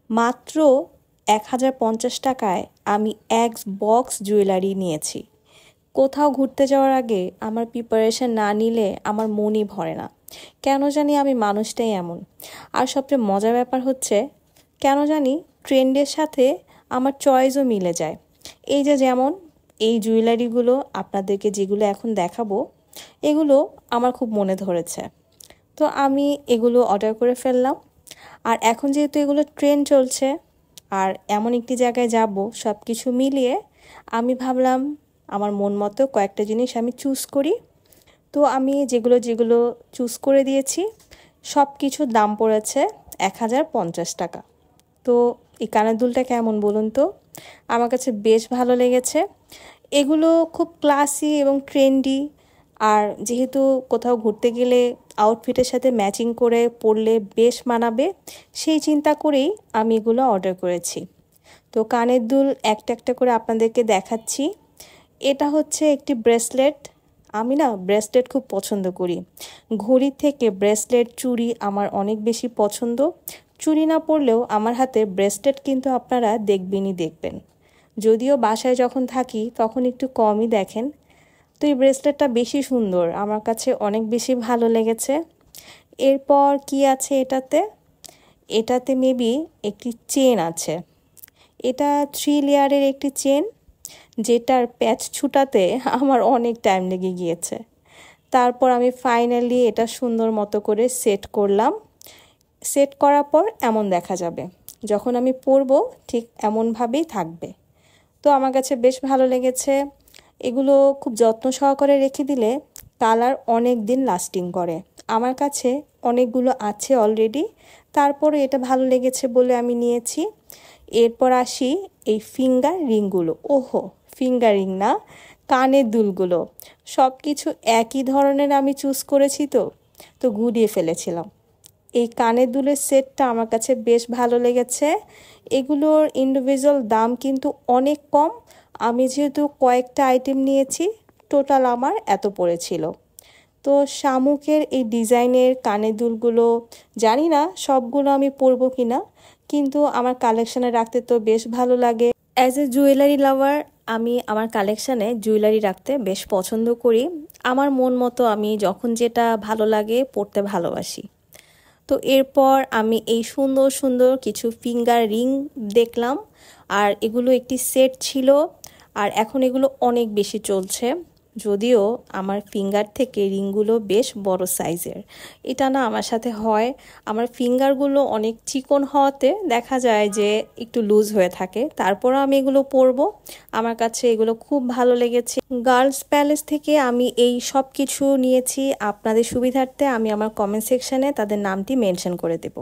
মাত্র 1050 টাকায় আমি এক বক্স জুয়েলারি নিয়েছি। কোথাও ঘুরতে যাওয়ার আগে আমার প্রিপারেশন না নিলে আমার মনই ভরে না। কেন জানি আমি মানুষটাই এমন। আর সবচেয়ে মজার ব্যাপার হচ্ছে কেন জানি ট্রেন্ডের সাথে আমার চয়েসও মিলে যায়। এই যে যেমন এই জুয়েলারিগুলো আপনাদেরকে যেগুলো এখন দেখাবো, এগুলো আমার খুব মনে ধরেছে, তো আমি এগুলো অর্ডার করে ফেললাম। আর এখন যেহেতু এগুলো ট্রেন্ড চলছে আর এমন একটি জায়গায় যাব, সব কিছু মিলিয়ে আমি ভাবলাম আমার মন মতো কয়েকটা জিনিস আমি চুজ করি। তো আমি যেগুলো চুজ করে দিয়েছি সব কিছুর দাম পড়েছে 1050 টাকা। তো এই কানের দুলটা কেমন বলুন তো? আমার কাছে বেশ ভালো লেগেছে। এগুলো খুব ক্লাসি এবং ট্রেন্ডি, আর যেহেতু কোথাও ঘুরতে গেলে আউটফিটের সাথে ম্যাচিং করে পরলে বেশ মানাবে, সেই চিন্তা করেই আমি এগুলো অর্ডার করেছি। তো কানের দুল একটা একটা করে আপনাদেরকে দেখাচ্ছি। এটা হচ্ছে একটি ব্রেসলেট। আমি না ব্রেসলেট খুব পছন্দ করি। ঘড়ির থেকে ব্রেসলেট, চুড়ি আমার অনেক বেশি পছন্দ। চুড়ি না পরলেও আমার হাতে ব্রেসলেট কিন্তু আপনারা দেখবেন। যদিও বাসায় যখন থাকি তখন একটু কমই দেখেন। তো এই ব্রেসলেটটা বেশি সুন্দর, আমার কাছে অনেক বেশি ভালো লেগেছে। এরপর কি আছে এটাতে? এটাতে মেবি একটি চেন আছে। এটা 3 লেয়ারের একটি চেন, যেটার প্যাচ ছুটাতে আমার অনেক টাইম লেগে গিয়েছে। তারপর আমি ফাইনালি এটা সুন্দর মতো করে সেট করলাম। সেট করার পর এমন দেখা যাবে, যখন আমি পরবো ঠিক এমনভাবেই থাকবে। তো আমার কাছে বেশ ভালো লেগেছে। এগুলো খুব যত্ন সহকারে রেখে দিলে কালার অনেক দিন লাস্টিং করে। আমার কাছে অনেকগুলো আছে অলরেডি, তারপরে এটা ভালো লেগেছে বলে আমি নিয়েছি। এরপর আসি এই ফিঙ্গার রিংগুলো। ওহো, ফিঙ্গার রিং না, কানের দুলগুলো সব কিছু একই ধরনের আমি চুজ করেছি, তো গুলিয়ে ফেলেছিলাম। এই কানের দুলের সেটটা আমার কাছে বেশ ভালো লেগেছে। এগুলোর ইন্ডিভিজুয়াল দাম কিন্তু অনেক কম। আমি যেহেতু কয়েকটা আইটেম নিয়েছি, টোটাল আমার এত পড়েছিল। তো শামুকের এই ডিজাইনের কানের দুলগুলো জানি না সবগুলো আমি পরবো কিনা, কিন্তু আমার কালেকশানে রাখতে তো বেশ ভালো লাগে। অ্যাজ এ জুয়েলারি লাভার আমি আমার কালেকশানে জুয়েলারি রাখতে বেশ পছন্দ করি। আমার মন মতো আমি যখন যেটা ভালো লাগে পরতে ভালোবাসি। তো এরপর আমি এই সুন্দর সুন্দর কিছু ফিঙ্গার রিং দেখলাম, আর এগুলো একটি সেট ছিল। আর এখন এগুলো অনেক বেশি চলছে, যদিও আমার ফিঙ্গার থেকে রিংগুলো বেশ বড় সাইজের। এটা না আমার সাথে হয়, আমার ফিঙ্গারগুলো অনেক চিকন হওয়াতে দেখা যায় যে একটু লুজ হয়ে থাকে। তারপরও আমি এগুলো পরবো, আমার কাছে এগুলো খুব ভালো লেগেছে। গার্লস প্যালেস থেকে আমি এই সব কিছু নিয়েছি। আপনাদের সুবিধার্থে আমি আমার কমেন্ট সেকশানে তাদের নামটি মেনশন করে দেব।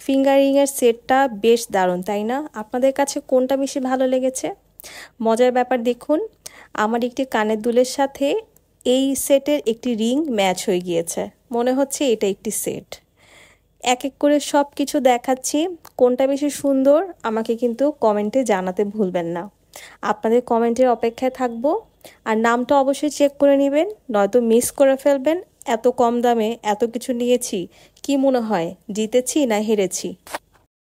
ফিঙ্গার রিংয়ের সেটটা বেশ দারুণ, তাই না? আপনাদের কাছে কোনটা বেশি ভালো লেগেছে? মজার ব্যাপার দেখুন, আমার একটি কানের দুলের সাথে এই সেটের একটি রিং ম্যাচ হয়ে গিয়েছে। মনে হচ্ছে এটা একটি সেট। এক এক করে সব কিছু দেখাচ্ছি, কোনটা বেশি সুন্দর আমাকে কিন্তু কমেন্টে জানাতে ভুলবেন না। আপনাদের কমেন্টের অপেক্ষায় থাকবো। আর নামটা অবশ্যই চেক করে নেবেন, নয়তো মিস করে ফেলবেন। এত কম দামে এত কিছু নিয়েছি, কি মনে হয় জিতেছি না হেরেছি?